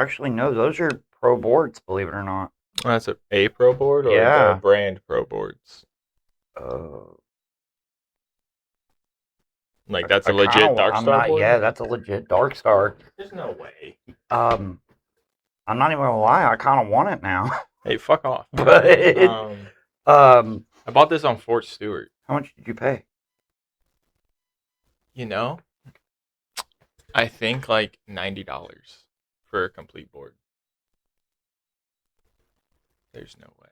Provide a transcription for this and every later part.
Actually, no, those are pro boards, believe it or not. That's a pro board or Yeah. the brand pro boards? Like that's a legit Dark Star board? Yeah, that's a legit Dark Star. There's no way. I'm not even gonna lie, I kind of want it now. Hey, fuck off. But I bought this on Fort Stewart. how much did you pay? You know, I think like $90 for a complete board. There's no way.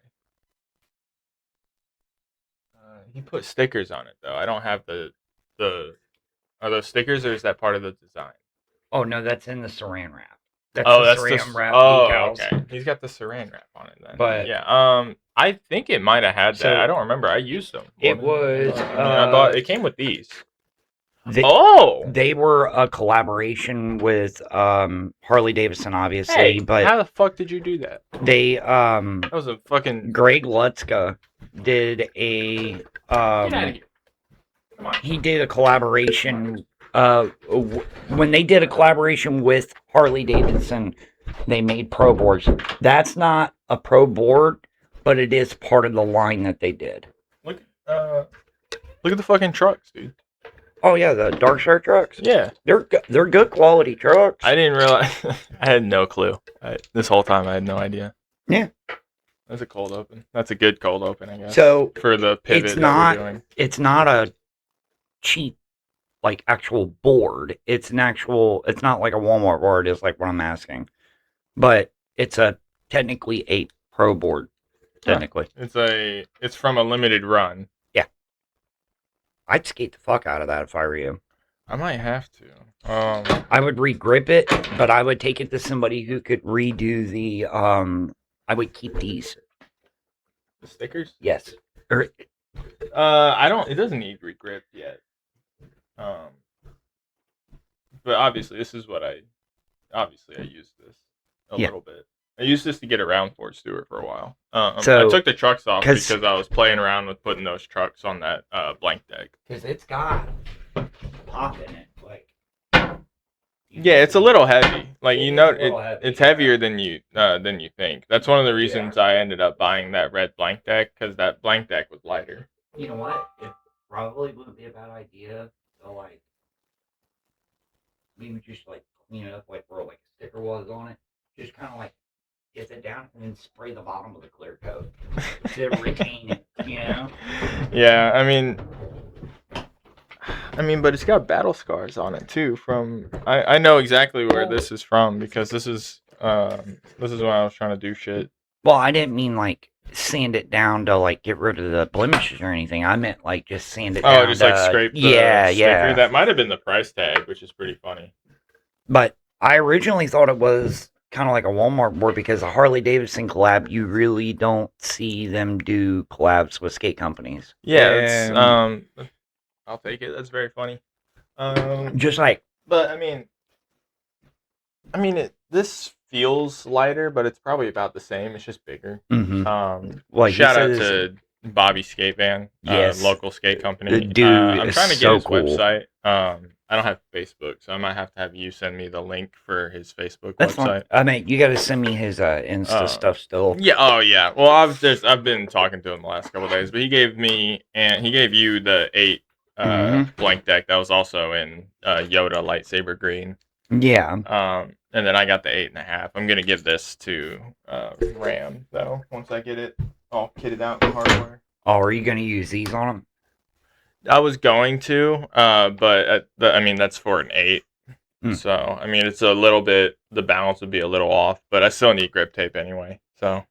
He put stickers on it though. I don't have the. Are those stickers or is that part of the design? Oh no, that's in the saran wrap. That's the saran wrap. Oh, okay. He's got the saran wrap on it then. But yeah, I think it might have had that. I don't remember. I used them. It was. I bought. It came with these. They were a collaboration with Harley Davidson, obviously. Hey, but how the fuck did you do that? They that was a fucking. Greg Lutzka did a Get out of here. Come on. He did a collaboration. When they did a collaboration with Harley Davidson, they made pro boards. That's not a pro board, but it is part of the line that they did. Look at the fucking trucks, dude. Oh yeah, the Dark Star trucks. Yeah, they're good quality trucks. I didn't realize. I had no clue. This whole time, I had no idea. Yeah, that's a cold open. That's a good cold open, I guess. So for the pivot that we're doing, it's not a cheap like actual board. It's not like a Walmart board. Is like what I'm asking, but it's technically a pro board. Technically, it's from a limited run. I'd skate the fuck out of that if I were you. I might have to. I would re-grip it, but I would take it to somebody who could redo the. I would keep these. The stickers? Yes. I don't. It doesn't need re-grip yet. But obviously, this is what I used this a little bit. I used this to get around Fort Stewart for a while. So, I took the trucks off because I was playing around with putting those trucks on that blank deck. Because it's got pop in it, like. Yeah, it's a little heavy. Like it's heavier than you think. That's one of the reasons I ended up buying that red blank deck because that blank deck was lighter. You know what? It probably wouldn't be a bad idea to like maybe just like clean it up like where like a sticker was on it. Just kind of like. Get it down and then spray the bottom with a clear coat to retain it, you know? Yeah, I mean, but it's got battle scars on it too. From I know exactly where this is from because this is when I was trying to do shit. Well, I didn't mean like sand it down to like get rid of the blemishes or anything. I meant like just sand it down. Oh, just like scrape the sticker. That might have been the price tag, which is pretty funny. But I originally thought it was kind of like a Walmart board because a Harley Davidson collab, you really don't see them do collabs with skate companies. Yeah, I'll take it. That's very funny. Just like, but this feels lighter, but it's probably about the same. It's just bigger. Mm-hmm. Shout out to Bobby Skate Van, local skate company. The dude I'm trying to get his cool. website. I don't have Facebook, so I might have to have you send me the link for his Facebook That's website. Fine. I mean, you got to send me his Insta stuff still. Yeah. Oh, yeah. Well, I've been talking to him the last couple of days, but he gave you the 8 blank deck that was also in Yoda lightsaber green. Yeah. And then I got the 8.5. I'm gonna give this to Ram though once I get it all kitted out in hardware. Oh, are you gonna use these on them? I was going to, but that's for an 8. So I mean, it's a little bit. The balance would be a little off, but I still need grip tape anyway. So,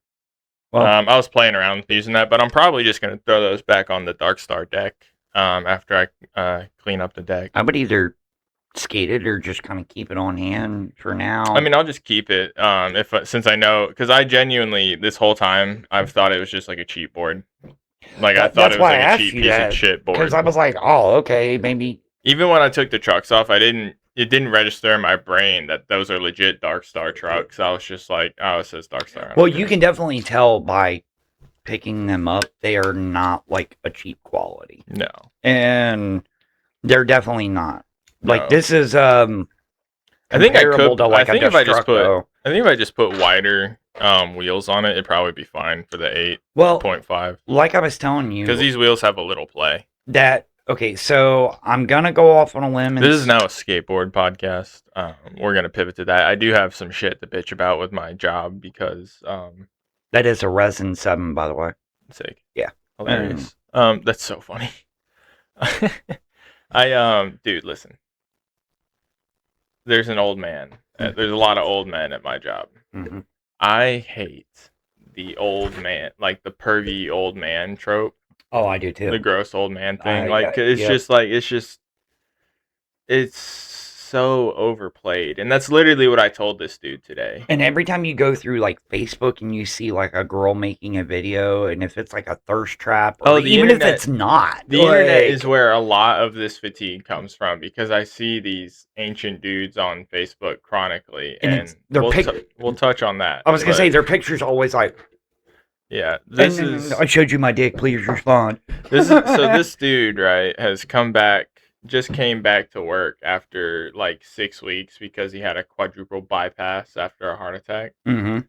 I was playing around with using that, but I'm probably just gonna throw those back on the Dark Star deck after I clean up the deck. I would either skate it or just kind of keep it on hand for now. I mean, I'll just keep it since I know because I genuinely this whole time I've thought it was just like a cheap board. Like I thought it was like a cheap piece of shit board. Because I was like, oh, okay, maybe. Even when I took the trucks off, it didn't register in my brain that those are legit Dark Star trucks. I was just like, oh, it says Dark Star. Well, you can definitely tell by picking them up, they are not like a cheap quality. No. And they're definitely not. Like this is I think I could. To like I think if I just put I think if I just put wider wheels on it, it'd probably be fine for the Well, 8.5. like I was telling Because you, these wheels have a little play. okay, so I'm gonna go off on a limb and This is now a skateboard podcast. We're gonna pivot to that. I do have some shit to bitch about with my job because that is a resin 7, by the way. sake. Yeah. Hilarious. That's so funny. Dude, listen. There's an old man. There's a lot of old men at my job. Mm-hmm. I hate the old man, like the pervy old man trope. Oh, I do too. The gross old man thing. Yep. It's so overplayed. And that's literally what I told this dude today. And every time you go through like Facebook and you see like a girl making a video, and if it's like a thirst trap, or even if it's not, the internet is where a lot of this fatigue comes from, because I see these ancient dudes on Facebook chronically, and we'll touch on that. I was gonna say their pictures always like, yeah, I showed you my dick, please respond. This dude, right, just came back to work after like 6 weeks because he had a quadruple bypass after a heart attack. Mm-hmm.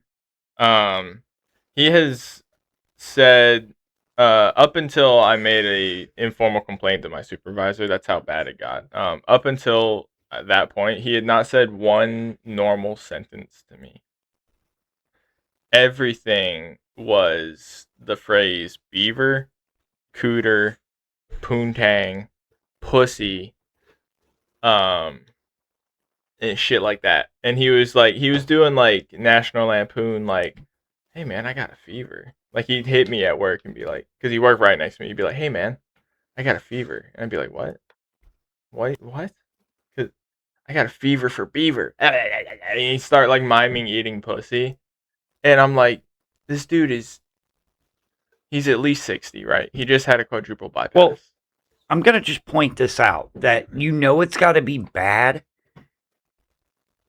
He has said, up until I made a informal complaint to my supervisor, that's how bad it got. Up until that point, he had not said one normal sentence to me. Everything was the phrase beaver, cooter, poontang, pussy, and shit like that. And he was doing like National Lampoon, like, hey man, I got a fever. Like, he'd hit me at work and be like, because he worked right next to me, he'd be like, hey man, I got a fever. And I'd be like, what? What? Because I got a fever for beaver. And he'd start like miming eating pussy. And I'm like, this dude he's at least 60, right? He just had a quadruple bypass. Well, I'm going to just point this out, that it's got to be bad,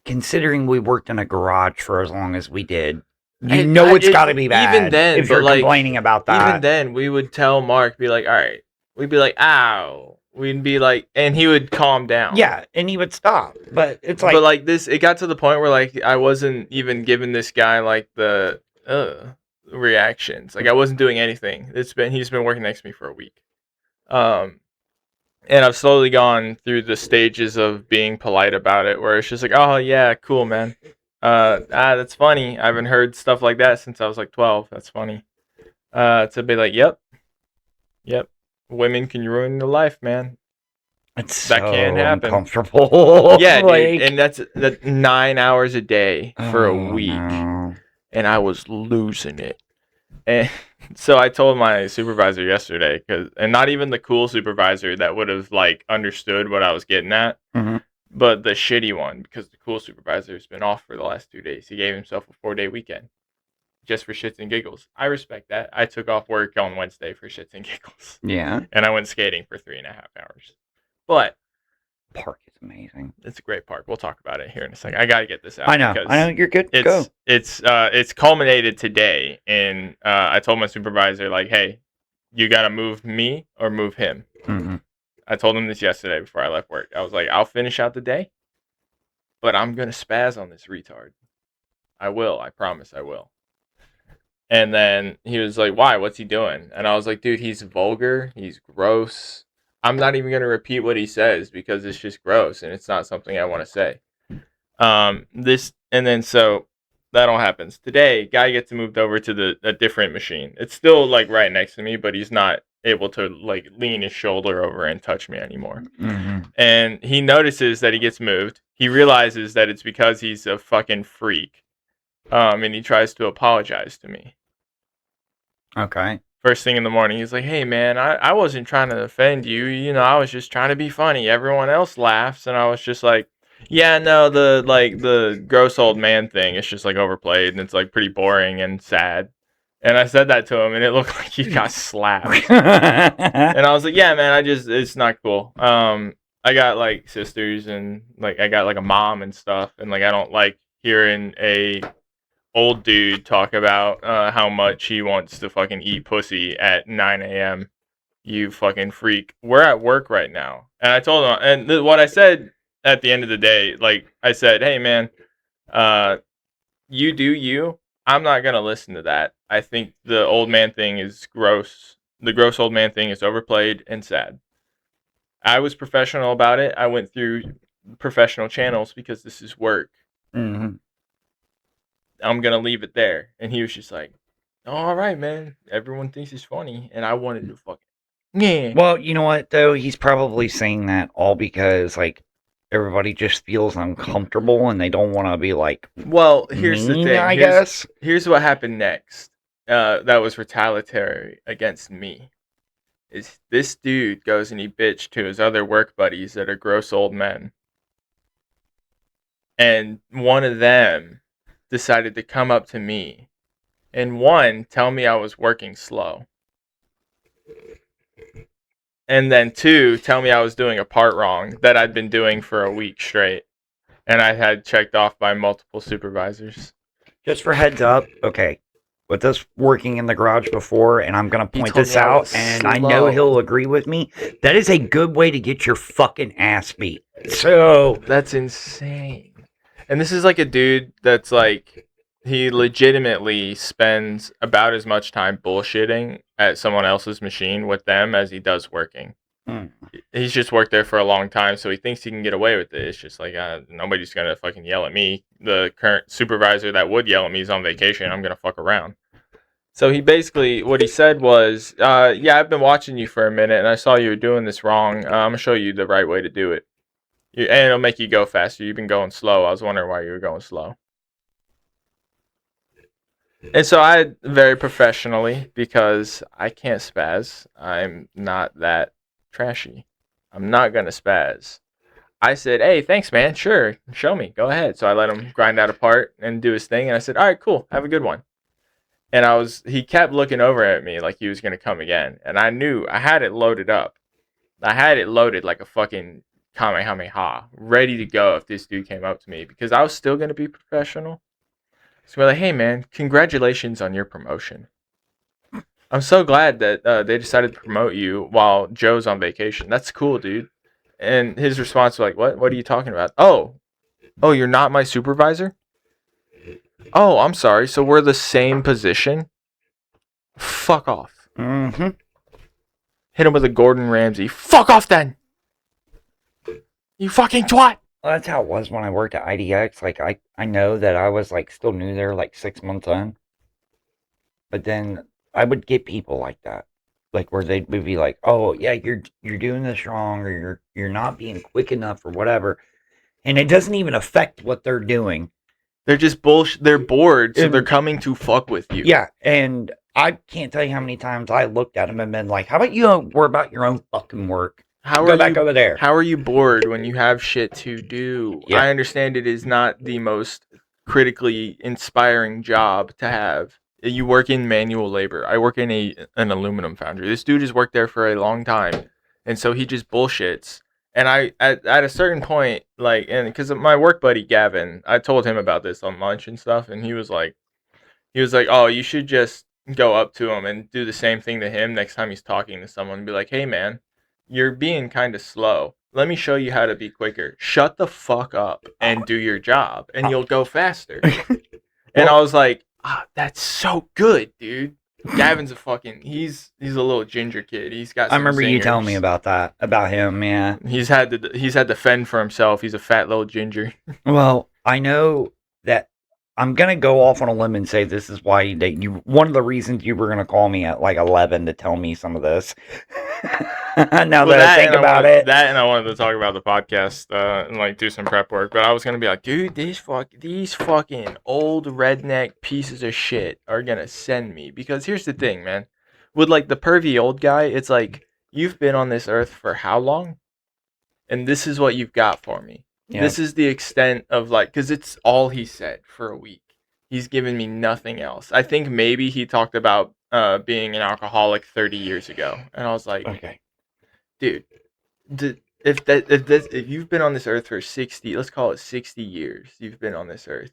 considering we worked in a garage for as long as we did. It's got to be bad. Even then, if you're complaining about that. Even then, we would tell Mark, be like, all right. We'd be like, ow. We'd be like, and he would calm down. Yeah, and he would stop. But it's like... But like this, it got to the point where like I wasn't even giving this guy like the reactions. Like, I wasn't doing anything. He's been working next to me for a week. And I've slowly gone through the stages of being polite about it, where it's just like, oh yeah, cool, man. That's funny. I haven't heard stuff like that since I was like 12. That's funny. To be like, yep. Women can ruin your life, man. That can happen. Uncomfortable. Yeah, dude, and that's 9 hours a day for a week, no. And I was losing it. And so I told my supervisor yesterday, and not even the cool supervisor that would have like understood what I was getting at, mm-hmm. but the shitty one, because the cool supervisor has been off for the last 2 days. He gave himself a 4-day weekend just for shits and giggles. I respect that. I took off work on Wednesday for shits and giggles. Yeah. And I went skating for 3.5 hours. But park is amazing. It's a great park. We'll talk about it here in a second. I gotta get this out. I know. You're good. Go. It's culminated today, and I told my supervisor, like, hey, you gotta move me or move him. Mm-hmm. I told him this yesterday before I left work. I was like, I'll finish out the day, but I'm gonna spaz on this retard. I will. I promise I will. And then he was like, why? What's he doing? And I was like, dude, he's vulgar. He's gross. I'm not even going to repeat what he says because it's just gross and it's not something I want to say. So that all happens. Today, guy gets moved over to a different machine. It's still like right next to me, but he's not able to like lean his shoulder over and touch me anymore. Mm-hmm. And he notices that he gets moved. He realizes that it's because he's a fucking freak. And he tries to apologize to me. Okay. First thing in the morning, he's like, hey, man, I wasn't trying to offend you. You know, I was just trying to be funny. Everyone else laughs. And I was just like, yeah, no, the gross old man thing is just like overplayed. And it's like pretty boring and sad. And I said that to him and it looked like he got slapped. And I was like, yeah, man, it's not cool. I got like sisters and like I got like a mom and stuff. And like I don't like hearing a old dude talk about how much he wants to fucking eat pussy at 9 a.m. You fucking freak. We're at work right now. And I told him, and what I said at the end of the day, like I said, hey man, you do you. I'm not gonna listen to that. I think the old man thing is gross. The gross old man thing is overplayed and sad. I was professional about it. I went through professional channels because this is work. Mm-hmm. I'm gonna leave it there. And he was just like, oh, all right, man. Everyone thinks he's funny, and I wanted to fucking yeah. Well, you know what though? He's probably saying that all because like everybody just feels uncomfortable and they don't want to be like Well, here's the mean, thing. I guess. Here's what happened next. That was retaliatory against me. Is this dude goes and he bitched to his other work buddies that are gross old men. And one of them decided to come up to me and one, tell me I was working slow. And then two, tell me I was doing a part wrong that I'd been doing for a week straight. And I had checked off by multiple supervisors. Just for heads up, okay. With us working in the garage before, and I'm going to point this out, and I know he'll agree with me, that is a good way to get your fucking ass beat. So. That's insane. And this is like a dude that's like, he legitimately spends about as much time bullshitting at someone else's machine with them as he does working. He's just worked there for a long time, so he thinks he can get away with it. It's just like, nobody's going to fucking yell at me. The current supervisor that would yell at me is on vacation. I'm going to fuck around. So he basically, what he said was, yeah, I've been watching you for a minute, and I saw you were doing this wrong. I'm going to show you the right way to do it. And it'll make you go faster. You've been going slow. I was wondering why you were going slow. And so I, very professionally, because I can't spaz, I'm not that trashy. I'm not going to spaz. I said, hey, thanks, man. Sure. Show me. Go ahead. So I let him grind out a part and do his thing. And I said, all right, cool. Have a good one. And he kept looking over at me like he was going to come again. And I knew I had it loaded up. I had it loaded like a fucking Kamehameha, ready to go if this dude came up to me, because I was still going to be professional. So we're like, hey, man, congratulations on your promotion. I'm so glad that they decided to promote you while Joe's on vacation. That's cool, dude. And his response was like, what? What are you talking about? Oh, you're not my supervisor? Oh, I'm sorry. So we're the same position? Fuck off. Mm-hmm. Hit him with a Gordon Ramsay. Fuck off then! You fucking twat! Well, that's how it was when I worked at IDX. Like, I know that I was, like, still new there, like, 6 months in. But then I would get people like that. Like, where they'd be like, oh, yeah, you're doing this wrong, or you're not being quick enough, or whatever. And it doesn't even affect what they're doing. They're just bullshit. They're bored, so they're coming to fuck with you. Yeah, and I can't tell you how many times I looked at them and been like, how about you worry about your own fucking work? Go back over there. How are you bored when you have shit to do? Yeah. I understand it is not the most critically inspiring job to have. You work in manual labor. I work in an aluminum foundry. This dude has worked there for a long time, and so he just bullshits. And I, at a certain point, like, and because my work buddy Gavin, I told him about this on lunch and stuff, and he was like, oh, you should just go up to him and do the same thing to him next time he's talking to someone and be like, hey, man, you're being kind of slow. Let me show you how to be quicker. Shut the fuck up and do your job, and you'll go faster. And I was like, that's so good, dude. Gavin's he's a little ginger kid. He's got some I remember singers. You telling me about that, about him, yeah. He's had to fend for himself. He's a fat little ginger. Well, I know that I'm going to go off on a limb and say this is why you one of the reasons you were going to call me at like 11 to tell me some of this. Now that I think about it. That, and I wanted to talk about the podcast and like do some prep work. But I was going to be like, dude, these fucking old redneck pieces of shit are going to send me. Because here's the thing, man. With like the pervy old guy, it's like, you've been on this earth for how long? And this is what you've got for me. Yeah. This is the extent of like, because it's all he said for a week. He's given me nothing else. I think maybe he talked about being an alcoholic 30 years ago. And I was like, okay, dude, if you've been on this earth for 60, let's call it 60 years, you've been on this earth,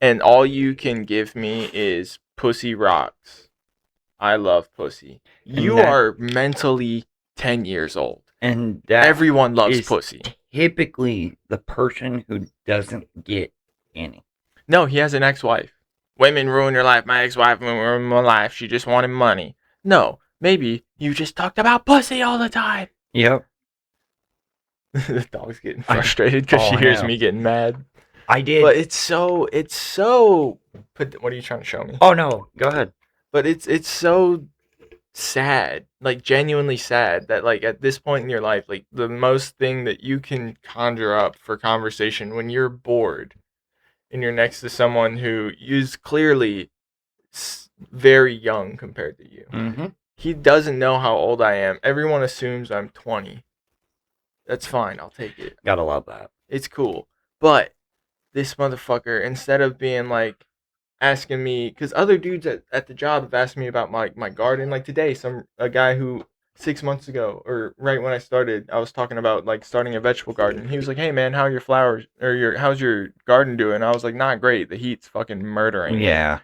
and all you can give me is pussy rocks. I love pussy. You are mentally 10 years old. And everyone loves pussy. Typically the person who doesn't get any. No, he has an ex-wife. Women ruin your life. My ex-wife ruined my life. She just wanted money. No, maybe you just talked about pussy all the time. Yep. The dog's getting frustrated because she hears me getting mad. I did. But it's so. What are you trying to show me? Oh no, go ahead. But it's so sad, like genuinely sad, that like at this point in your life, like the most thing that you can conjure up for conversation when you're bored and you're next to someone who is clearly very young compared to you. Mm-hmm. He doesn't know how old I am. Everyone assumes I'm 20. That's fine. I'll take it. Gotta love that. It's cool. But this motherfucker, instead of being like asking me, because other dudes at the job have asked me about my garden. Like today, a guy who 6 months ago, or right when I started, I was talking about like starting a vegetable garden. He was like, "Hey man, how are your flowers or how's your garden doing?" I was like, "Not great. The heat's fucking murdering me." Yeah.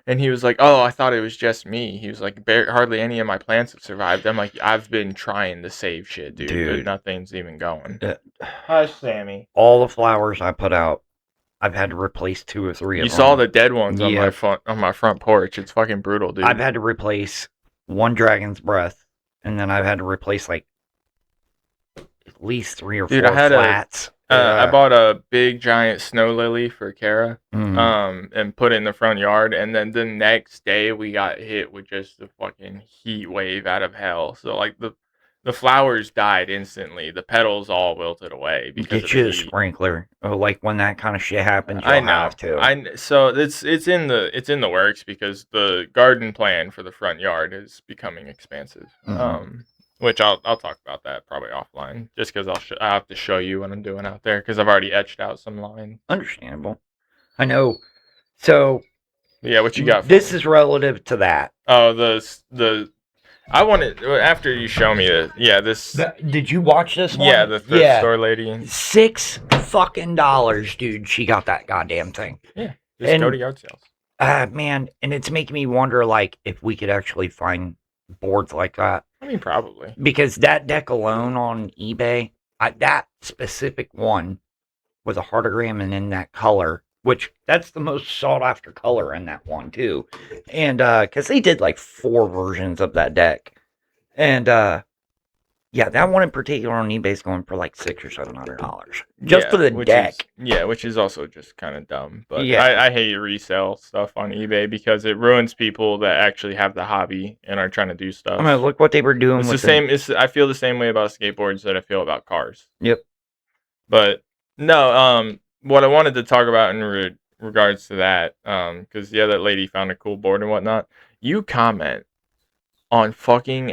And he was like, "Oh, I thought it was just me." He was like, "Hardly any of my plants have survived." I'm like, "I've been trying to save shit, dude. But nothing's even going." Hush, Sammy. All the flowers I put out, I've had to replace 2 or 3 of them. You saw the dead ones on my front porch. It's fucking brutal, dude. I've had to replace 1 dragon's breath, and then I've had to replace like at least 3 or 4 flats. I bought a big giant snow lily for Kara, and put it in the front yard, and then the next day we got hit with just a fucking heat wave out of hell. So like the flowers died instantly. The petals all wilted away because Get you a sprinkler. Oh, like when that kind of shit happens, you'll have to. So it's in the works because the garden plan for the front yard is becoming expansive. Which I'll talk about that probably offline, just because I have to show you what I'm doing out there because I've already etched out some lines. Understandable. I know. So yeah, what you got? This is relative to that. Oh, I wanted after you show me this. Yeah, this. Did you watch this one? Yeah, the thrift store lady. $6 fucking dollars, dude. She got that goddamn thing. Yeah, just go to yard sales. Man, and it's making me wonder, like, if we could actually find boards like that. I mean, probably. Because that deck alone on eBay, that specific one with a heartogram and in that color, which that's the most sought after color in that one too. And because they did like 4 versions of that deck. And yeah, that one in particular on eBay is going for like $600 or $700 just for the deck. Which is also just kind of dumb. But yeah. I hate resale stuff on eBay because it ruins people that actually have the hobby and are trying to do stuff. I mean, look what they were doing. It's the same. I feel the same way about skateboards that I feel about cars. Yep. But no, what I wanted to talk about in regards to that, because that lady found a cool board and whatnot. You comment on fucking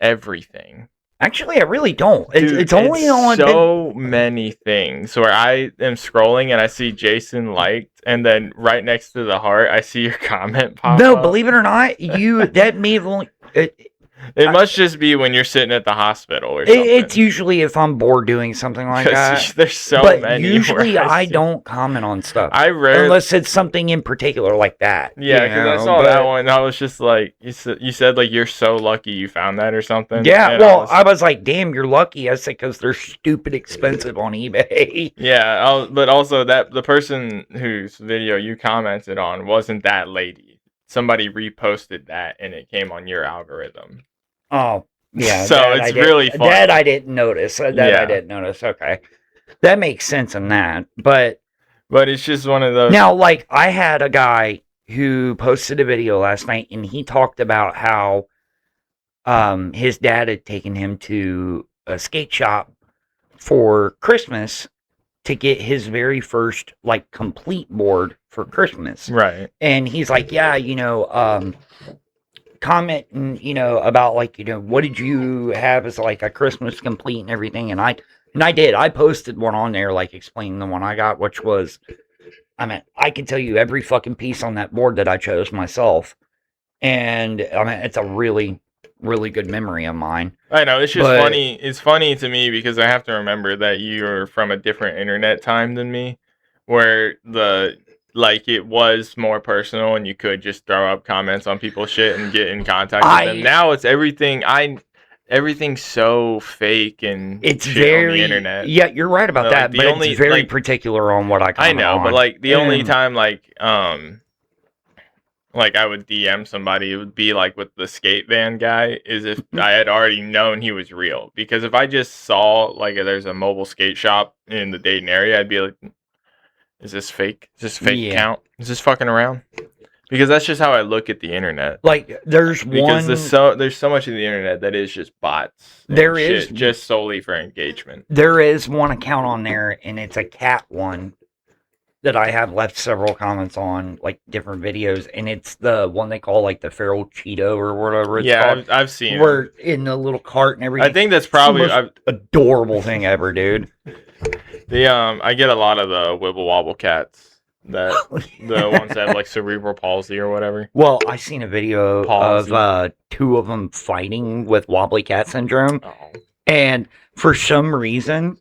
everything. Actually, I really don't. Dude, it's only on so many things where I am scrolling and I see Jason liked, and then right next to the heart, I see your comment pop up. No, believe it or not, that may have only. It must just be when you're sitting at the hospital or something. It's usually if I'm bored doing something like that. There's so many. Usually I don't comment on stuff. Unless it's something in particular like that. Yeah, because I saw that one. I was just like, you said like you're so lucky you found that or something. Yeah, well, I was like, damn, you're lucky. I said because they're stupid expensive on eBay. Yeah, but also the person whose video you commented on wasn't that lady. Somebody reposted that and it came on your algorithm. Oh, yeah. So it's really fun. That I didn't notice. I didn't notice. Okay. That makes sense in that. But it's just one of those. Now, like, I had a guy who posted a video last night and he talked about how his dad had taken him to a skate shop for Christmas to get his very first, like, complete board for Christmas. Right. And he's like, yeah, commenting, about like, what did you have as like a Christmas complete and everything. And I did. I posted one on there, like explaining the one I got, which was, I can tell you every fucking piece on that board that I chose myself. And it's a really, really good memory of mine. I know. It's just funny. It's funny to me because I have to remember that you're from a different internet time than me, where it was more personal and you could just throw up comments on people's shit and get in contact with them. Now it's everything. everything's so fake and It's shit very on the internet. Yeah, you're right about Like, that, the but only, it's very like, particular on what I I comment know, on. but like the only And- time like I would DM somebody, it would be like with the skate van guy, is if I had already known he was real. Because if I just saw like there's a mobile skate shop in the Dayton area, I'd be like, is this fake? Is this fake Yeah. account? Is this fucking around? Because that's just how I look at the internet. Like, there's Because one. there's so much of the internet that is just bots. and There shit is- just solely for engagement. There is one account on there, and it's a cat one that I have left several comments on, like different videos, and it's the one they call like the feral Cheeto or whatever it's Yeah, called. I've seen We're it. in a little cart and everything. I think that's It's the probably most adorable thing ever, dude. I get a lot of the Wibble Wobble cats, the ones that have like cerebral palsy or whatever. Well, I seen a video Palsy. of two of them fighting with wobbly cat syndrome, Oh. and for some reason,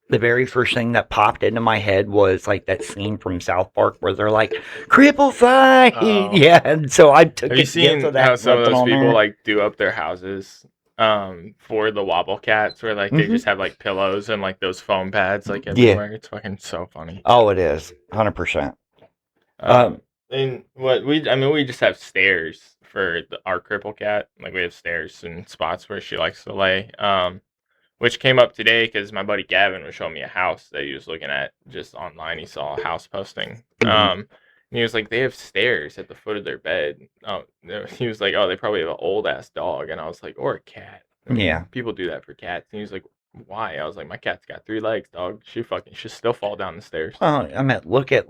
the very first thing that popped into my head was like that scene from South Park where they're like, "Cripple fight!" Oh. Yeah, and so I took Have a you seen of that. how some of left it those on people there. like do up their houses for the wobble cats, where like they Mhm. just have like pillows and like those foam pads like everywhere? It's fucking so funny. Oh, it is 100%. And we just have stairs for our cripple cat. Like we have stairs and spots where she likes to lay. Which came up today because my buddy Gavin was showing me a house that he was looking at just online. He saw a house posting. And he was like, they have stairs at the foot of their bed. He was like, oh, they probably have an old ass dog. And I was like, or a cat. I mean, Yeah. people do that for cats. And he was like, why? I was like, my cat's got 3 legs, dog. She'll still fall down the stairs. Well, look at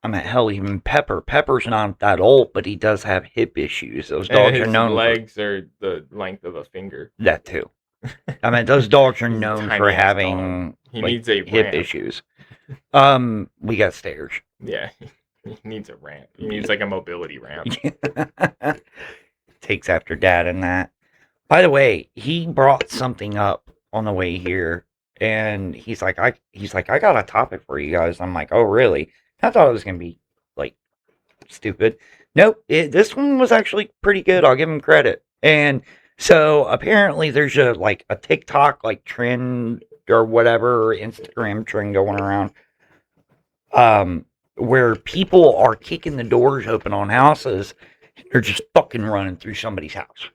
hell, even Pepper. Pepper's not that old, but he does have hip issues. Those And dogs are his known legs are the length of a finger. for that too. Those dogs are He's a known tiny for ass having He like, needs a hip ramp. issues. We got stairs. Yeah, he needs a ramp. He needs like a mobility ramp. Takes after dad and that. By the way, he brought something up on the way here, and he's like, I got a topic for you guys. I'm like, oh really? I thought it was gonna be like stupid. Nope, this one was actually pretty good. I'll give him credit. And so apparently there's a TikTok like trend or whatever, or Instagram trend going around, where people are kicking the doors open on houses. They're just fucking running through somebody's house.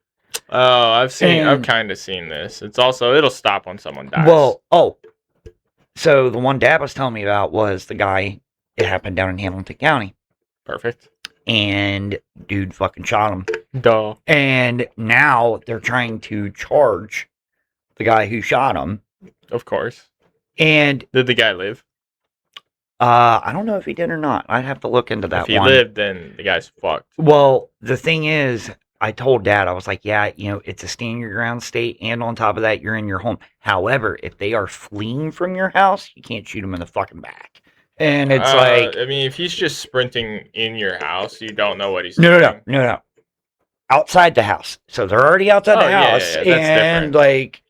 Oh, I've kind of seen this. It's also, it'll stop when someone dies. Well, so the one Dad was telling me about was the guy. It happened down in Hamilton County. Perfect. And dude fucking shot him. Duh. And now they're trying to charge the guy who shot him. Of course. And did the guy live? I don't know if he did or not. I'd have to look into that. If he lived, then the guy's fucked. Well, the thing is, I told Dad, I was like, yeah, it's a stand your ground state, and on top of that, you're in your home. However, if they are fleeing from your house, you can't shoot them in the fucking back. And it's like, I mean, if he's just sprinting in your house, you don't know what he's doing. No. Outside the house. So they're already outside the house. Yeah, that's different.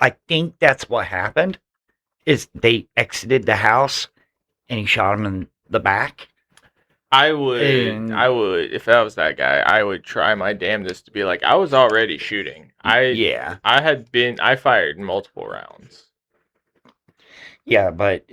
I think that's what happened. Is they exited the house and he shot him in the back. I would, if that was that guy, I would try my damnedest to be like, I was already shooting. I fired multiple rounds. Yeah, but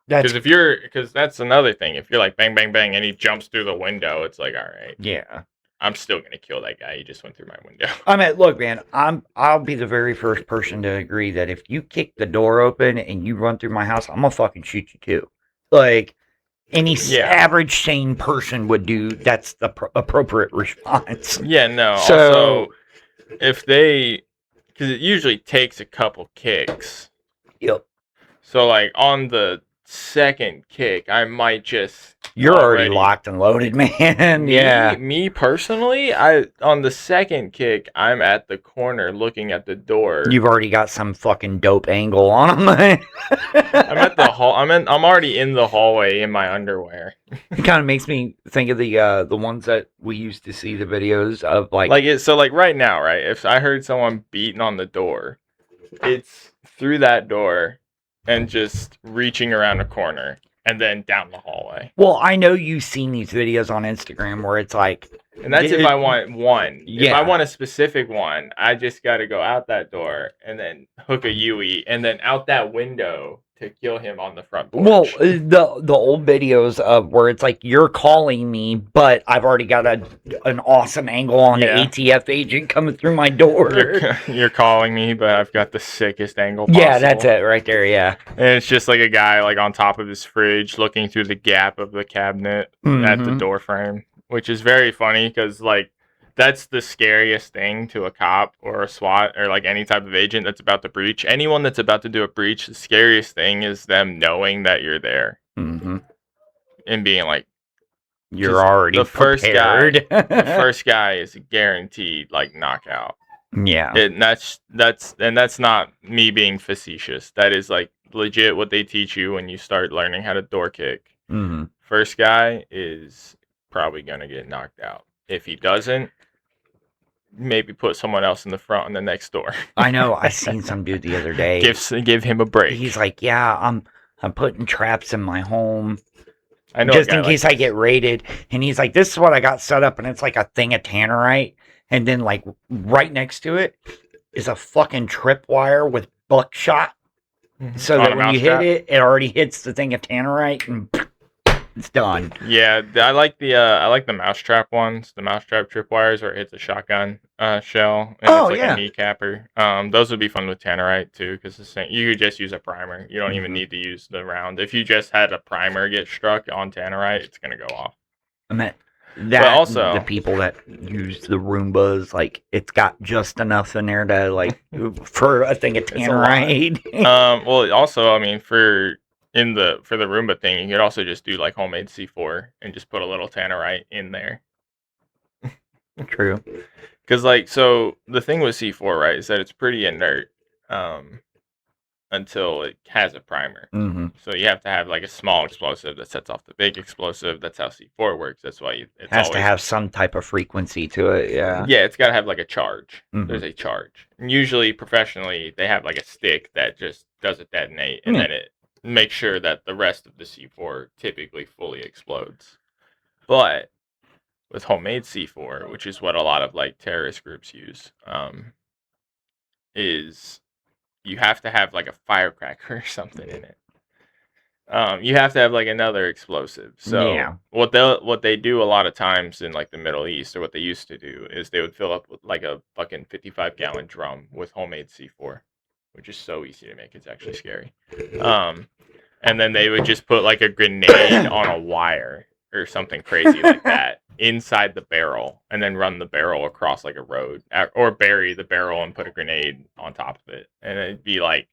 because that's another thing. If you're like bang bang bang and he jumps through the window, it's like, all right, yeah, I'm still gonna kill that guy. He just went through my window. I mean, look, man, I'll be the very first person to agree that if you kick the door open and you run through my house, I'm gonna fucking shoot you too. Like any average sane person would do. That's the appropriate response. Yeah, no. So, also, because it usually takes a couple kicks. Yep. So like on the second kick, I might just. You're already locked and loaded, man. Me personally, on the second kick, I'm at the corner looking at the door. You've already got some fucking dope angle on them. I'm at the hall. I'm already in the hallway in my underwear. It kind of makes me think of the ones that we used to see the videos of like right now, right? If I heard someone beating on the door, it's through that door and just reaching around a corner. And then down the hallway. Well, I know you've seen these videos on Instagram where it's like And that's if I want one. If I Yeah. want a specific one, I just got to go out that door and then hook a Yui and then out that window to kill him on the front porch. Well, the old videos of where it's like you're calling me, but I've already got an awesome angle on Yeah. the ATF agent coming through my door. You're calling me, but I've got the sickest angle possible. Yeah, that's it right there. Yeah. And it's just like a guy like on top of his fridge looking through the gap of the cabinet at the door frame, which is very funny because like that's the scariest thing to a cop or a SWAT or like any type of agent that's about to breach. Anyone that's about to do a breach, the scariest thing is them knowing that you're there and being like, you're already prepared. The first guy is guaranteed like knockout. Yeah. And that's not me being facetious. That is like legit what they teach you when you start learning how to door kick. First guy is probably gonna get knocked out. If he doesn't, maybe put someone else in the front on the next door. I know. I seen some dude the other day. Give him a break. He's like, yeah, I'm putting traps in my home. I know, just in case I get raided. And he's like, this is what I got set up, and it's like a thing of tannerite, and then like right next to it is a fucking tripwire with buckshot, so that when you hit it, it already hits the thing of tannerite and it's done. Yeah, I like the mousetrap ones, the mousetrap tripwires, where it hits a shotgun shell. And it's like a kneecapper. Those would be fun with tannerite too, because you could just use a primer. You don't even need to use the round. If you just had a primer get struck on tannerite, it's gonna go off. I meant that. But also, the people that use the Roombas, like it's got just enough in there to like for a thing of tannerite. Well, also, I mean, for the Roomba thing, you could also just do like homemade C4 and just put a little tannerite in there. True. Because like, so the thing with C4, right, is that it's pretty inert until it has a primer. So you have to have like a small explosive that sets off the big explosive. That's how C4 works. That's why it has to have some type of frequency to it. Yeah. Yeah, it's got to have like a charge. There's a charge. And usually, professionally, they have like a stick that just does a detonate, and then it make sure that the rest of the C4 typically fully explodes. But with homemade C4, which is what a lot of like terrorist groups use, is you have to have like a firecracker or something in it. You have to have like another explosive. So what they do a lot of times in like the Middle East, or what they used to do, is they would fill up with like a fucking 55-gallon drum with homemade C4. Which is so easy to make. It's actually scary. And then they would just put like a grenade on a wire or something crazy like that inside the barrel, and then run the barrel across like a road, or bury the barrel and put a grenade on top of it. And it'd be like,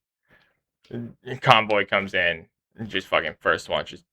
a convoy comes in, and just fucking first one, just.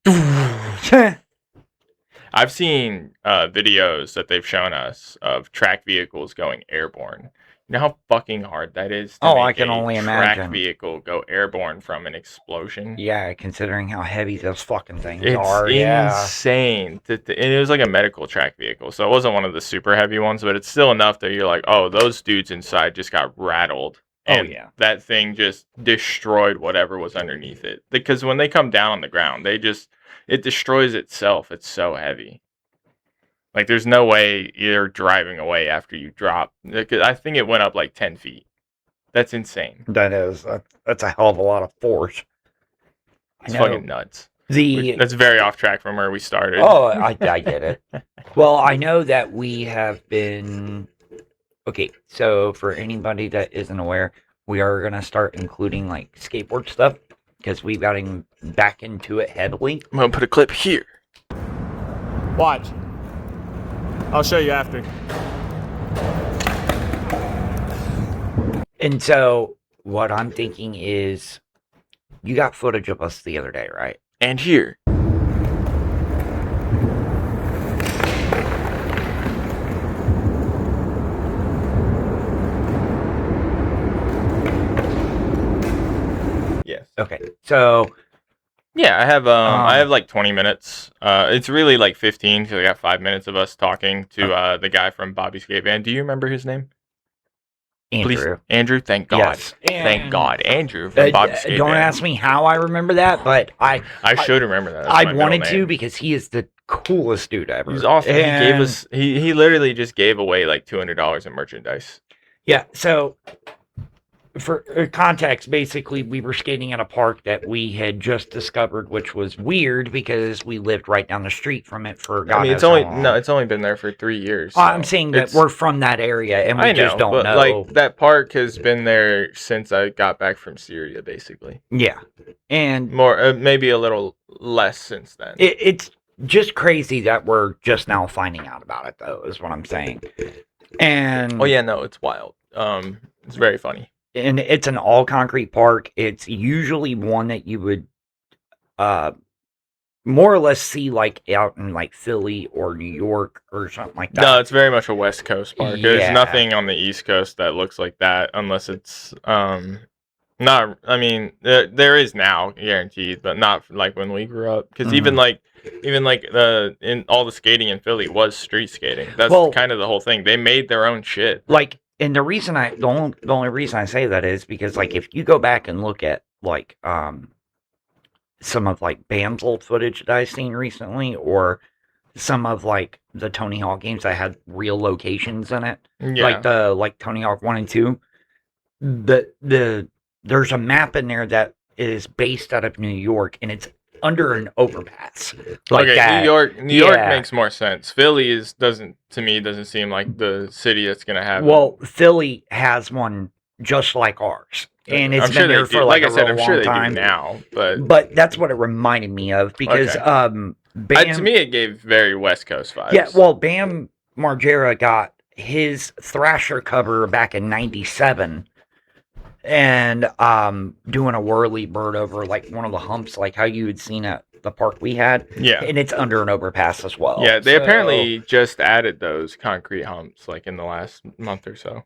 I've seen videos that they've shown us of track vehicles going airborne. You know how fucking hard that is to make I can only imagine. Track vehicle go airborne from an explosion? Yeah, considering how heavy those fucking things are. It's insane. And it was like a medical track vehicle, so it wasn't one of the super heavy ones, but it's still enough that you're like, oh, those dudes inside just got rattled. And that thing just destroyed whatever was underneath it. Because when they come down on the ground, it destroys itself. It's so heavy. Like, there's no way you're driving away after you drop. I think it went up like 10 feet. That's insane. That is. That's a hell of a lot of force. It's fucking nuts. That's very off track from where we started. Oh, I get it. Well, I know that we have been... Okay, so for anybody that isn't aware, we are going to start including, like, skateboard stuff, because we've gotten back into it heavily. I'm going to put a clip here. Watch. I'll show you after. And so, what I'm thinking is, you got footage of us the other day, right? And here. Yes. Okay, so... Yeah, I have like 20 minutes. It's really like 15 because I got 5 minutes of us talking to the guy from Bobby's Skate Band. Do you remember his name? Andrew. Please. Andrew, thank God. Yes. Thank God. Andrew from Bobby's Skate Don't Band. ask me how I remember that, but I should remember that. I wanted to, because he is the coolest dude ever. He's awesome. And, He gave us. He literally just gave away like $200 in merchandise. Yeah. So for context, basically, we were skating in a park that we had just discovered, which was weird because we lived right down the street from it for God I mean, knows it's only how long. no, it's only been there for 3 years. I'm so saying that it's- we're from that area and we I just don't but know. like that park has been there since I got back from Syria, basically. Yeah, and More, maybe a little less since then. it's just crazy that we're just now finding out about it, though, is what I'm saying. And Oh yeah, no, it's wild. It's very funny. and it's an all concrete park. It's usually one that you would more or less see like out in like Philly or New York or something like that. No, it's very much a West Coast park. There's Yeah. nothing on the East Coast that looks like that, unless it's not. I mean, there is now guaranteed, but not like when we grew up. Because even like in all the skating in Philly was street skating. That's Well- kind of the whole thing. They made their own shit. Like, and the only reason I say that is because like if you go back and look at like some of like Bam's old footage that I've seen recently, or some of like the Tony Hawk games that had real locations in it, Yeah. like Tony Hawk 1 and 2, there's a map in there that is based out of New York and it's under an overpass. Like okay, that. New York Yeah. makes more sense. Philly doesn't seem like the city that's gonna have. Well, Philly has one just like ours. And it's I'm sure been there they do. for like I a said, real I'm long sure they time. do now, but But that's what it reminded me of because Okay. Bam, to me it gave very West Coast vibes. yeah, well, Bam Margera got his Thrasher cover back in '97, and doing a whirly bird over like one of the humps, like how you had seen at the park we had, yeah, and it's under an overpass as well. yeah. They So, apparently just added those concrete humps like in the last month or so.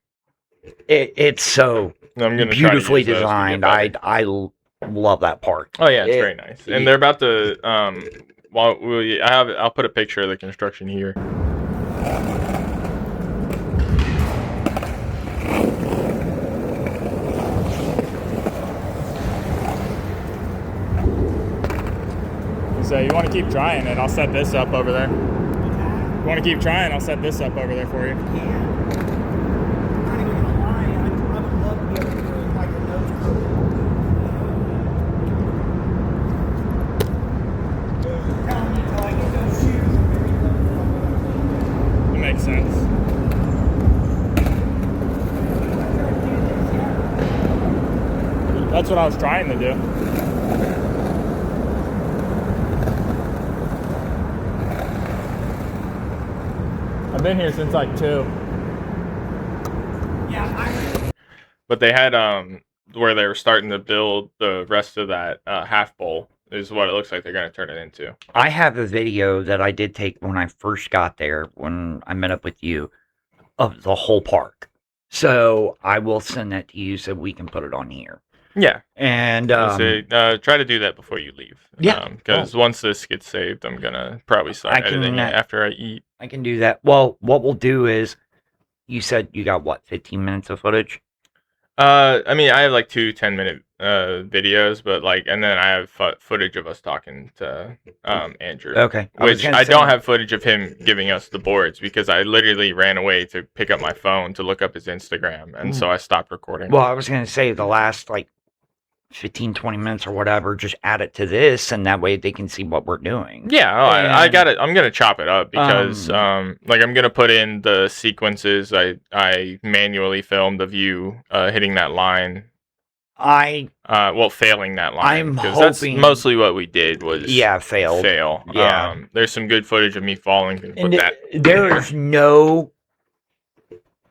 it's so I'm gonna beautifully try to use those to get designed. better. I love that park. Oh yeah, it's It- very nice. And they're about to I'll put a picture of the construction here. So you want to keep trying it? I'll set this up over there. You want to keep trying? I'll set this up over there for you. That makes sense. That's what I was trying to do. I've been here since like 2. But they had where they were starting to build the rest of that half bowl is what it looks like they're gonna turn it into. I have a video that I did take when I first got there, when I met up with you, of the whole park. So I will send that to you so we can put it on here. Yeah. And Try to do that before you leave. Yeah. Because once this gets saved, I'm gonna probably start I can, editing it after I eat. I can do that. Well, what we'll do is, you said you got what, 15 minutes of footage? I mean, I have like 2 10-minute videos, but like, and then I have footage of us talking to Andrew. Okay. Which I don't have footage of him giving us the boards because I literally ran away to pick up my phone to look up his Instagram, and so I stopped recording. Well, I was going to say the last like 15, 20 minutes or whatever, just add it to this, and that way they can see what we're doing. Yeah, I And- got it. I'm gonna chop it up because like I'm gonna put in the sequences I manually filmed of you hitting that line. Failing that line. I'm because that's hoping- mostly what we did was failed. fail. Yeah. There's some good footage of me falling. Put And that. there is no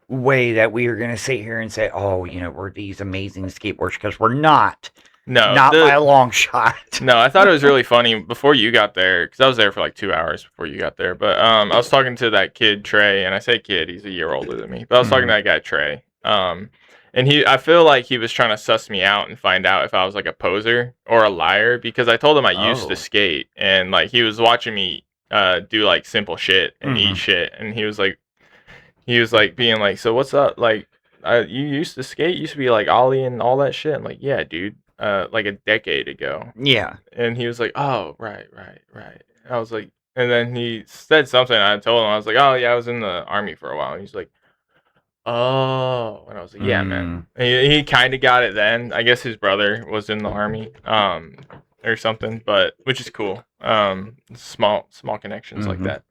way that we are going to sit here and say, oh, we're these amazing skateboarders, because we're not. No, Not by a long shot. No, I thought it was really funny before you got there, because I was there for like 2 hours before you got there. But I was talking to that kid Trey, and I say kid, he's a year older than me. But I was talking to that guy Trey, and I feel like he was trying to suss me out and find out if I was like a poser or a liar, because I told him I used Oh. to skate, and like he was watching me do like simple shit and eat shit, and he was like being like, so what's up? Like, you used to skate? You used to be like ollie and all that shit? I'm like, yeah, dude. Like a decade ago. Yeah. And he was like, oh, right. I was like, And then he said something. I told him, I was like, oh, yeah, I was in the Army for a while. And he's like, oh. And I was like, yeah, man. And he kind of got it then. I guess his brother was in the Army or something, but which is cool. Small connections like that.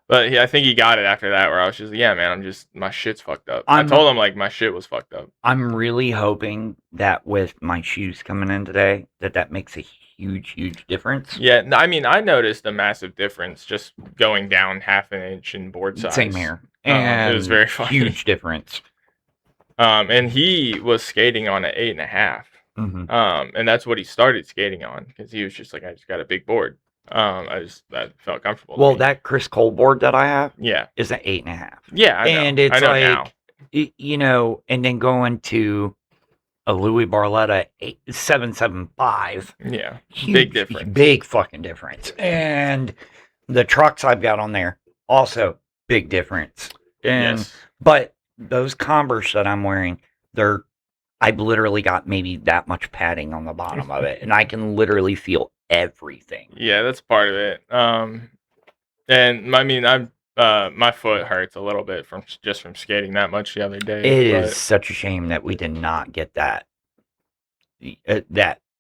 But I think he got it after that, where I was just like, yeah, man, my shit's fucked up. I told him, like, my shit was fucked up. I'm really hoping that with my shoes coming in today, that makes a huge difference. Yeah, I mean, I noticed a massive difference just going down half an inch in board size. Same here. And it was very funny. Huge difference. And he was skating on an 8.5. And that's what he started skating on, because he was just like, I just got a big board. That felt comfortable. Well, that Chris Cole board that I have, yeah, is an 8.5. Yeah, I know. And it's I know like, now. you know, and then going to a Louis Barletta 775. Yeah, huge, big difference. Big fucking difference. And the trucks I've got on there, also big difference. And Yes. But those Converse that I'm wearing, I've literally got maybe that much padding on the bottom of it, and I can literally feel everything. Yeah, that's part of it. And I mean, my foot hurts a little bit from skating that much the other day. It is such a shame that we did not get that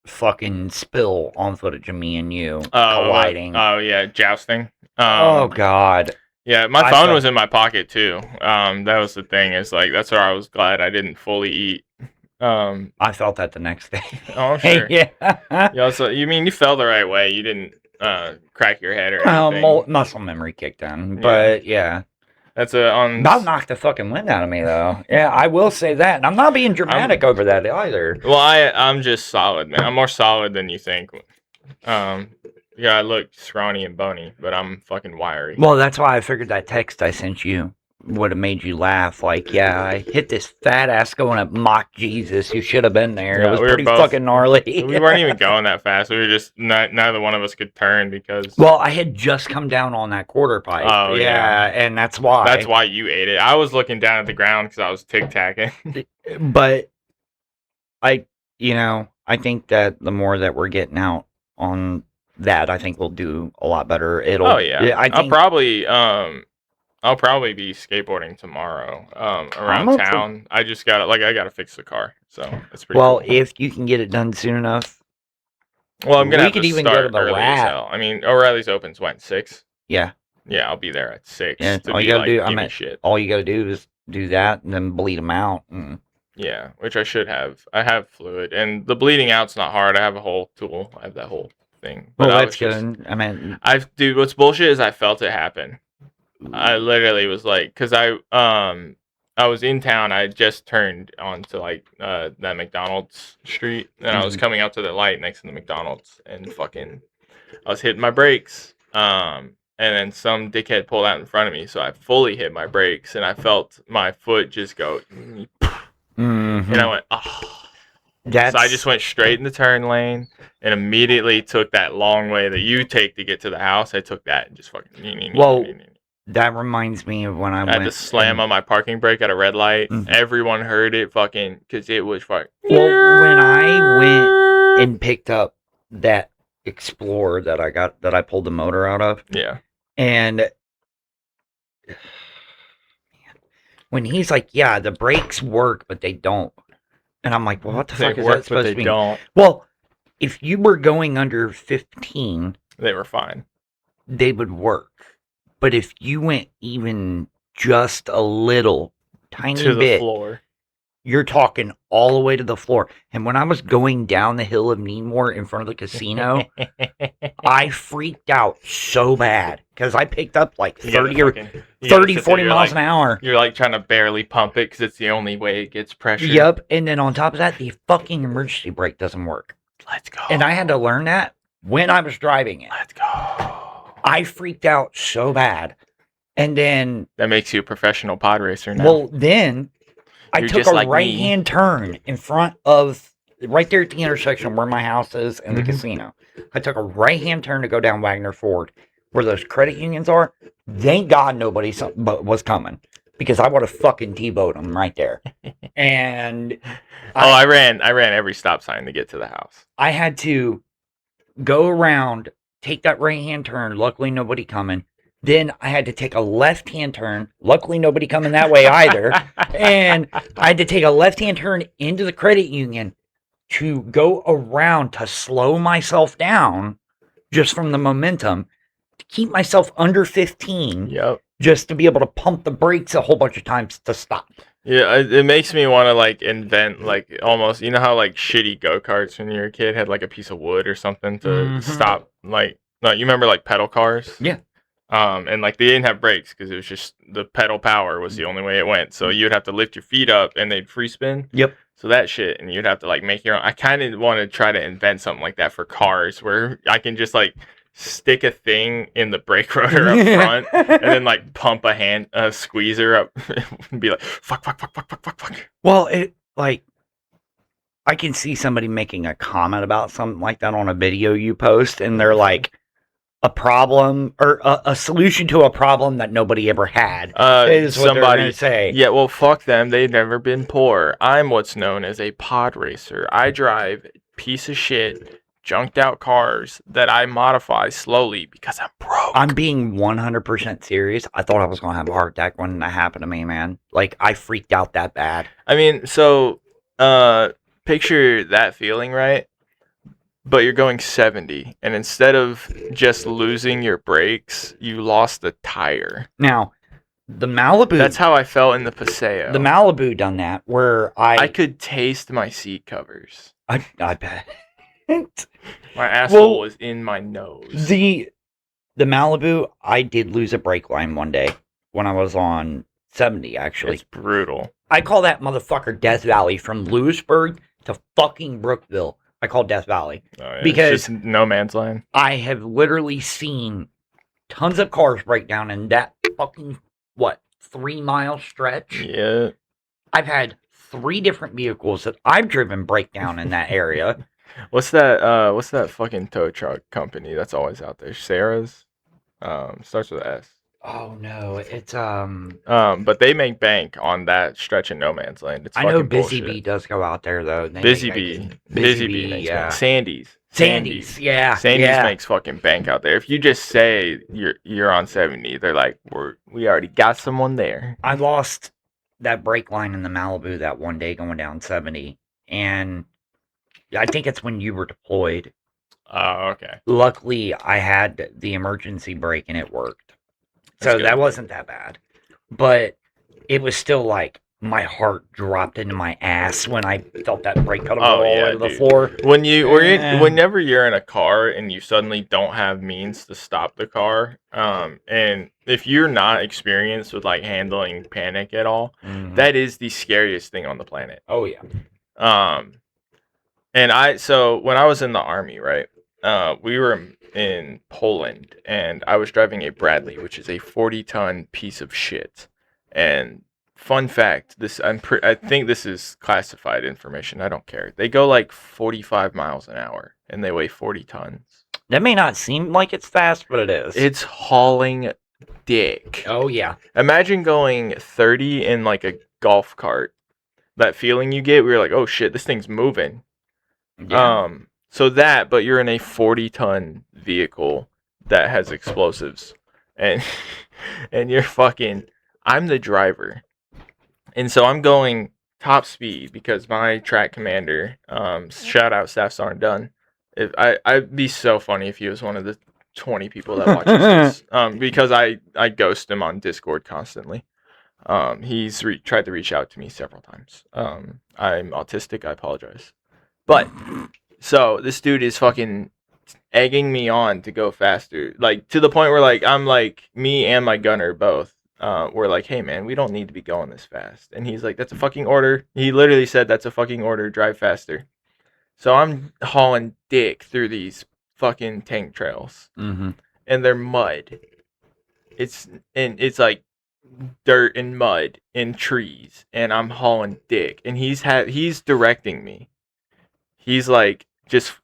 fucking spill on footage of me and you colliding. Oh yeah, jousting. Oh god. Yeah, my phone was in my pocket too. That was the thing. Is like that's where I was glad I didn't fully eat. I felt that the next day. Oh, I'm sure. Yeah. Yeah. So you fell the right way. You didn't crack your head or anything. Muscle memory kicked in, but yeah. That's on. About knocked the fucking wind out of me though. Yeah, I will say that, and I'm not being dramatic over that either. Well, I'm just solid, man. I'm more solid than you think. Yeah, I look scrawny and bony, but I'm fucking wiry. Well, that's why I figured that text I sent you would have made you laugh. Like, yeah, I hit this fat ass going up mock Jesus. You should have been there. Yeah, it was pretty fucking gnarly. We weren't even going that fast. We were just neither one of us could turn because. Well, I had just come down on that quarter pipe. Oh yeah, and that's why. That's why you ate it. I was looking down at the ground because I was tic-tacking. But I think that the more that we're getting out on that, I think we'll do a lot better. I'll probably be skateboarding tomorrow around town. I gotta fix the car, so it's pretty. Well, cool. if you can get it done soon enough. Well, I'm gonna have to even start go to the early as hell. I mean, O'Reilly's opens when 6. Yeah. Yeah, I'll be there at 6. Yeah, all you gotta do. All you gotta do is do that and then bleed them out. Yeah, which I should have. I have fluid, and the bleeding out's not hard. I have a whole tool. I have that whole thing. But that's good. I mean, dude, what's bullshit is I felt it happen. I literally was like, because I was in town. I just turned onto like that McDonald's street, and I was coming out to the light next to the McDonald's, and fucking, I was hitting my brakes. And then some dickhead pulled out in front of me, so I fully hit my brakes, and I felt my foot just go, and I went, oh. So I just went straight in the turn lane and immediately took that long way that you take to get to the house. I took that and just fucking. That reminds me of when I had to slam on my parking brake at a red light. Everyone heard it fucking because it was fucking. Well, when I went and picked up that Explorer that I pulled the motor out of. Yeah. And when he's like, yeah, the brakes work, but they don't. And I'm like, well, what the fuck is that supposed to mean? Don't. Well, if you were going under 15, they were fine. They would work. But if you went even just a little, tiny to bit, the floor, you're talking all the way to the floor. And when I was going down the hill of Needmore in front of the casino, I freaked out so bad because I picked up like 40 miles an hour. You're like trying to barely pump it because it's the only way it gets pressure. Yep. And then on top of that, the fucking emergency brake doesn't work. Let's go. And I had to learn that when I was driving it. Let's go. I freaked out so bad. And then... That makes you a professional pod racer now. Well, then... I took a right-hand turn in front of, right there at the intersection where my house is and the casino. I took a right-hand turn to go down Wagner Ford, where those credit unions are. Thank God nobody was coming, because I would have fucking T-bowed them right there. And I ran every stop sign to get to the house. I had to go around take that right-hand turn. Luckily, nobody coming. Then I had to take a left-hand turn. Luckily, nobody coming that way either. And I had to take a left-hand turn into the credit union to go around to slow myself down just from the momentum to keep myself under 15. Yep. Just to be able to pump the brakes a whole bunch of times to stop. Yeah, it makes me want to like invent like almost, you know how like shitty go-karts when you were a kid had like a piece of wood or something to stop, like, no, you remember like pedal cars? Yeah. And like they didn't have brakes because it was just the pedal power was the only way it went. So you'd have to lift your feet up and they'd free spin. Yep. So that shit, and you'd have to like make your own. I kind of want to try to invent something like that for cars where I can just like stick a thing in the brake rotor up front and then like pump a squeezer up and be like, fuck. Well, it like I can see somebody making a comment about something like that on a video you post, and they're like, a problem or a solution to a problem that nobody ever had is what they're gonna say. Yeah, well, fuck them. They've never been poor. I'm what's known as a pod racer. I drive piece of shit, junked out cars that I modify slowly because I'm broke. I'm being 100% serious. I thought I was gonna have a heart attack when that happened to me, man. Like, I freaked out that bad. I mean, so picture that feeling, right? But you're going 70, and instead of just losing your brakes, you lost a tire. Now, the Malibu... That's how I felt in the Paseo. The Malibu done that, where I could taste my seat covers. I bet. My asshole was in my nose. The Malibu, I did lose a brake line one day when I was on 70, actually. It's brutal. I call that motherfucker Death Valley from Lewisburg to fucking Brookville. I call Death Valley. Oh, yeah. Because it's just no man's land. I have literally seen tons of cars break down in that fucking, 3-mile stretch? Yeah. I've had 3 different vehicles that I've driven break down in that area. What's that fucking tow truck company that's always out there? Sarah's? Starts with S. Oh no, it's but they make bank on that stretch of no man's land. It's I know fucking Busy bullshit. Bee does go out there though. Busy Bee makes yeah. bank. Sandy's, yeah. Sandy's yeah. makes fucking bank out there. If you just say you're on 70, they're like, we already got someone there. I lost that brake line in the Malibu that one day going down 70, and I think it's when you were deployed. Oh, okay. Luckily, I had the emergency brake and it worked. So that wasn't that bad. But it was still like my heart dropped into my ass when I felt that brake pedal go all over the floor. Whenever you're in a car and you suddenly don't have means to stop the car, and if you're not experienced with like handling panic at all, that is the scariest thing on the planet. Oh yeah. So when I was in the Army, right, we were in Poland, and I was driving a Bradley, which is a 40-ton piece of shit. And fun fact, I think this is classified information. I don't care. They go like 45 miles an hour, and they weigh 40 tons. That may not seem like it's fast, but it is. It's hauling dick. Oh yeah. Imagine going 30 in like a golf cart. That feeling you get, where you're like, oh shit, this thing's moving. Yeah. But you're in a 40-ton vehicle that has explosives, and you're I'm the driver, and so I'm going top speed because my track commander, shout out Staff Sergeant Dunn. I'd be so funny if he was one of the 20 people that watches this, because I ghost him on Discord constantly. He's tried to reach out to me several times. I'm autistic. I apologize. But so this dude is fucking egging me on to go faster, like to the point where like I'm like, me and my gunner both we're like, hey man, we don't need to be going this fast. And he's like, that's a fucking order. He literally said, that's a fucking order, drive faster. So I'm hauling dick through these fucking tank trails, and they're mud. It's like dirt and mud and trees, and I'm hauling dick, and he's directing me. He's like, just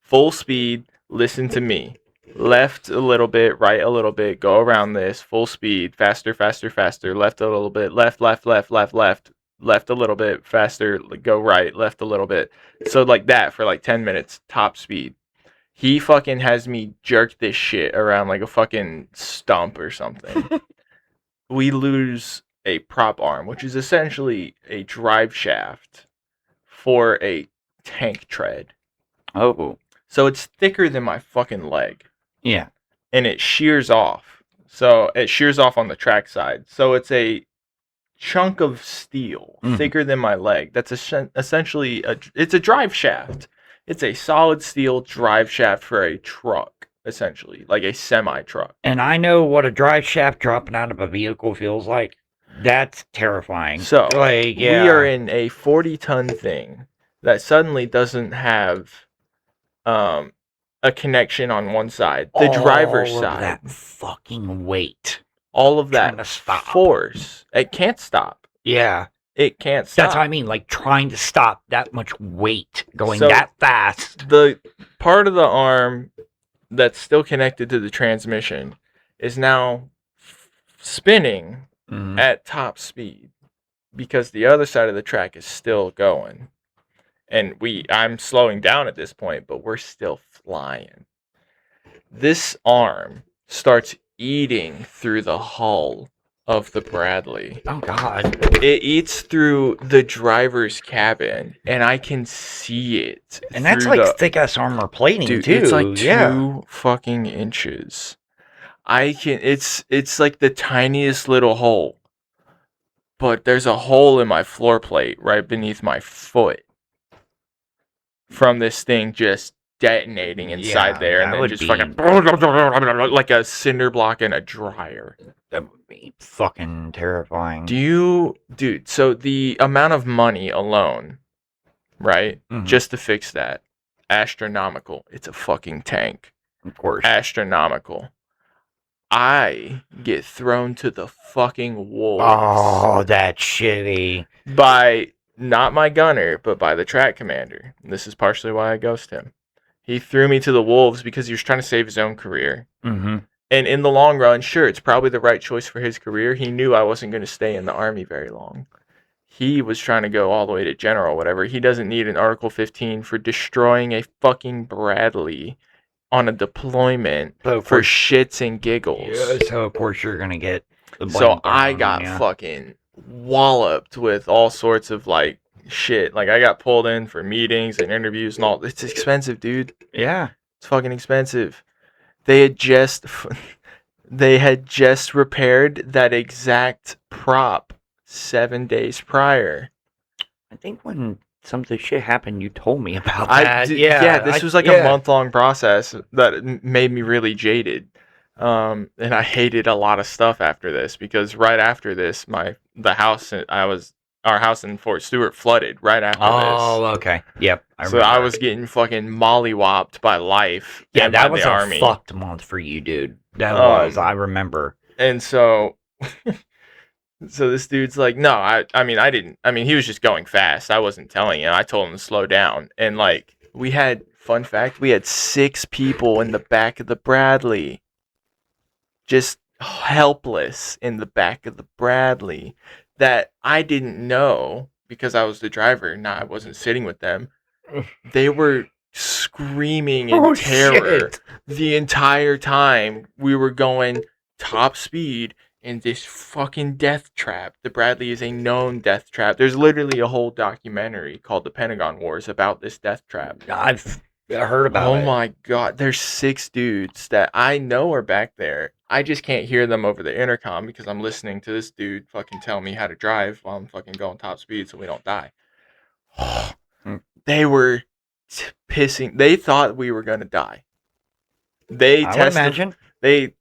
full speed, listen to me. Left a little bit, right a little bit, go around this, full speed, faster, faster, faster, left a little bit, left, left a little bit, faster, go right, left a little bit. So like that for like 10 minutes, top speed. He fucking has me jerk this shit around like a fucking stump or something. We lose a prop arm, which is essentially a drive shaft for a tank tread. Oh. So it's thicker than my fucking leg. Yeah. And it shears off. So it shears off on the track side. So it's a chunk of steel thicker than my leg. That's essentially it's a drive shaft. It's a solid steel drive shaft for a truck, essentially, like a semi truck. And I know what a drive shaft dropping out of a vehicle feels like. That's terrifying. So like, we are in a 40-ton thing that suddenly doesn't have a connection on one side. The driver's all of side. that fucking weight. All of trying that to stop. force. It can't stop. Yeah. It can't stop. That's what I mean, like trying to stop that much weight going So, that fast. The part of the arm that's still connected to the transmission is now spinning at top speed because the other side of the track is still going. And I'm slowing down at this point, but we're still flying. This arm starts eating through the hull of the Bradley. Oh, God. It eats through the driver's cabin, and I can see it. And that's like thick-ass armor plating, dude, too. it's like 2 fucking inches. It's like the tiniest little hole. But there's a hole in my floor plate right beneath my foot from this thing just detonating inside there, and then just fucking like a cinder block in a dryer. That would be fucking terrifying. Dude, so the amount of money alone, right, just to fix that, astronomical. It's a fucking tank. Of course. Astronomical. I get thrown to the fucking wolves. Oh, that's shitty. By not my gunner, but by the track commander. And this is partially why I ghost him. He threw me to the wolves because he was trying to save his own career. And in the long run, sure, it's probably the right choice for his career. He knew I wasn't going to stay in the Army very long. He was trying to go all the way to general, whatever. He doesn't need an Article 15 for destroying a fucking Bradley on a deployment for shits and giggles. Yeah, so of course you're going to get the blame. So I got fucking walloped with all sorts of like shit. Like I got pulled in for meetings and interviews and all. It's expensive, dude. Yeah. It's fucking expensive. They had just repaired that exact prop 7 days prior. I think when some of the shit happened, you told me about that. This was like a month-long process that made me really jaded. And I hated a lot of stuff after this because right after this, our house in Fort Stewart flooded right after this. Oh, okay. Yep. I was getting fucking mollywopped by life. Yeah, that was the a Army. fucked month for you, dude. That was. I remember. And so this dude's like, no, he was just going fast. I wasn't telling him. I told him to slow down. And like, fun fact, we had 6 people in the back of the Bradley. Just helpless in the back of the Bradley that I didn't know because I was the driver. I wasn't sitting with them. They were screaming in terror the entire time we were going top speed in this fucking death trap. The Bradley is a known death trap. There's literally a whole documentary called The Pentagon Wars about this death trap. I've heard about it. Oh my god, there's 6 dudes that I know are back there. I just can't hear them over the intercom because I'm listening to this dude fucking tell me how to drive while I'm fucking going top speed so we don't die. They were pissing. They thought we were going to die. They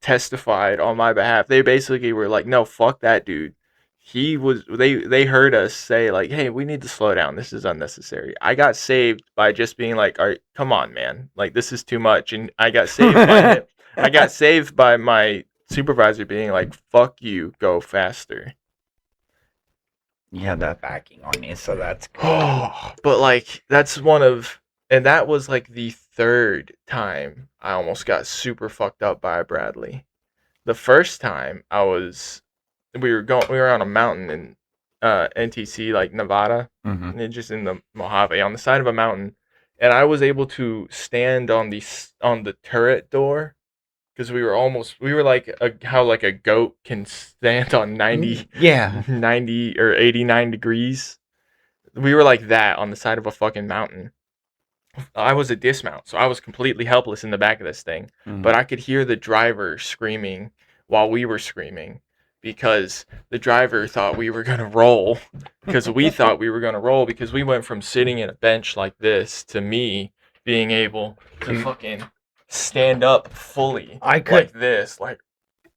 testified on my behalf. They basically were like, no, fuck that dude. They heard us say like, hey, we need to slow down. This is unnecessary. I got saved by just being like, all right, come on, man. Like, this is too much. And I got saved by him. I got saved by my supervisor being like, fuck you, go faster. Yeah, that backing on you, so that's cool. But like, and that was like the 3rd time I almost got super fucked up by a Bradley. The first time we were on a mountain in NTC, like Nevada, and just in the Mojave on the side of a mountain, and I was able to stand on the turret door because we were like how like a goat can stand on 90, Yeah. 90 or 89 degrees. We were like that on the side of a fucking mountain. I was a dismount, so I was completely helpless in the back of this thing. But I could hear the driver screaming while we were screaming because the driver thought we were going to roll because we thought we were going to roll because we went from sitting in a bench like this to me being able to fucking stand up fully like this. Like,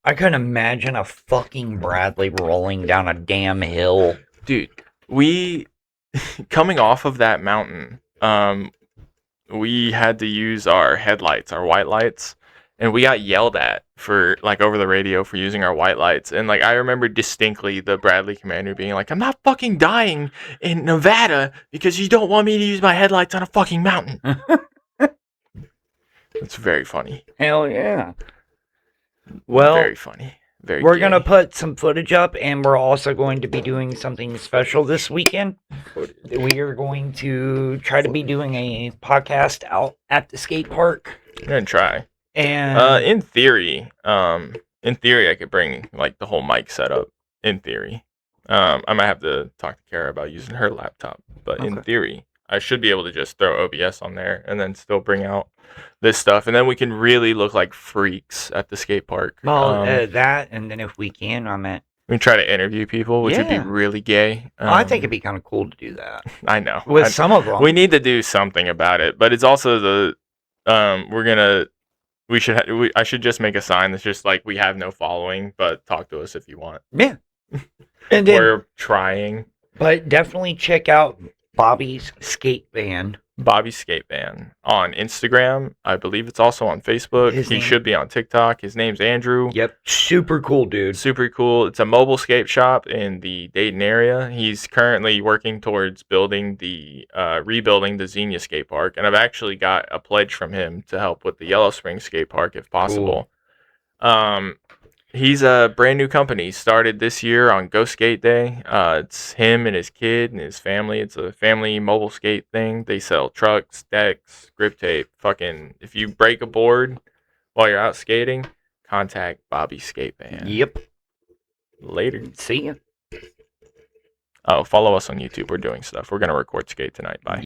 I could imagine a fucking Bradley rolling down a damn hill. dude, we coming off of that mountain, we had to use our headlights, our white lights, and we got yelled at for like over the radio for using our white lights. And like I remember distinctly the Bradley commander being like, "I'm not fucking dying in Nevada because you don't want me to use my headlights on a fucking mountain." It's very funny. Hell yeah. Well, very funny. We're going to put some footage up, and we're also going to be doing something special this weekend. We are going to try to be doing a podcast out at the skate park. I'm going to try. And in theory, I could bring like the whole mic setup. In theory, I might have to talk to Kara about using her laptop, but in theory, I should be able to just throw OBS on there and then still bring out this stuff, and then we can really look like freaks at the skate park. Well, that, and then if we can, we try to interview people, which would be really gay. I think it'd be kind of cool to do that. I know. With some of them. We need to do something about it, but it's also the, I should just make a sign that's just like, we have no following, but talk to us if you want. Yeah. And then, we're trying. But definitely check out Bobby's Skate Van. Bobby's Skate Van on Instagram. I believe it's also on Facebook. He should be on TikTok. His name's Andrew. Yep. Super cool, dude. Super cool. It's a mobile skate shop in the Dayton area. He's currently working towards rebuilding the Xenia skate park. And I've actually got a pledge from him to help with the Yellow Spring skate park if possible. Cool. He's a brand new company. Started this year on Go Skate Day. It's him and his kid and his family. It's a family mobile skate thing. They sell trucks, decks, grip tape. Fucking, if you break a board while you're out skating, contact Bobby Skate Van. Yep. Later. See ya. Oh, follow us on YouTube. We're doing stuff. We're going to record skate tonight. Bye.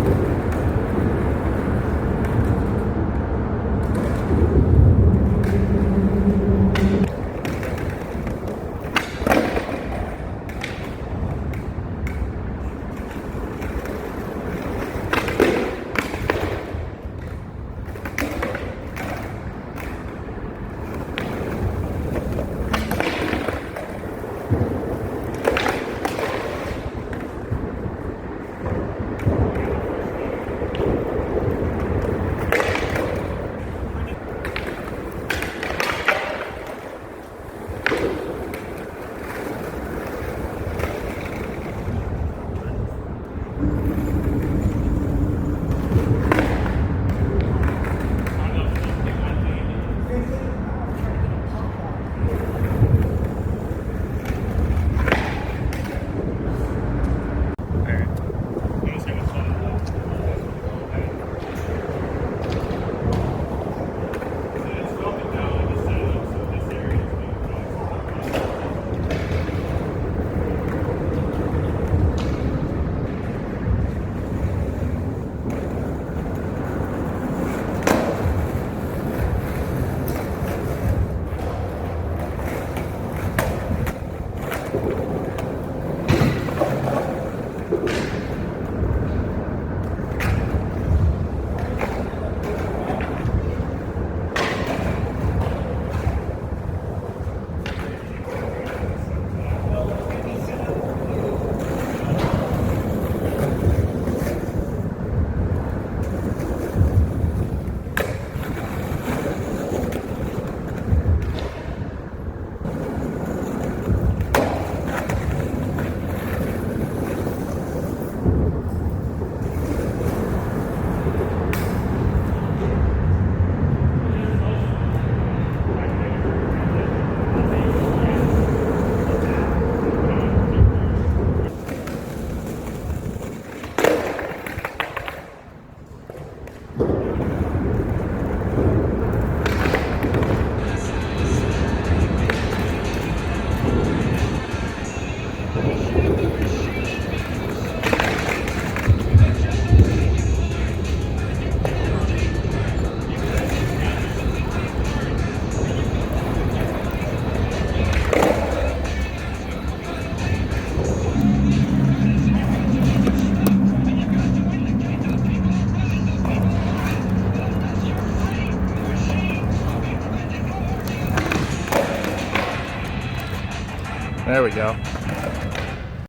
we go.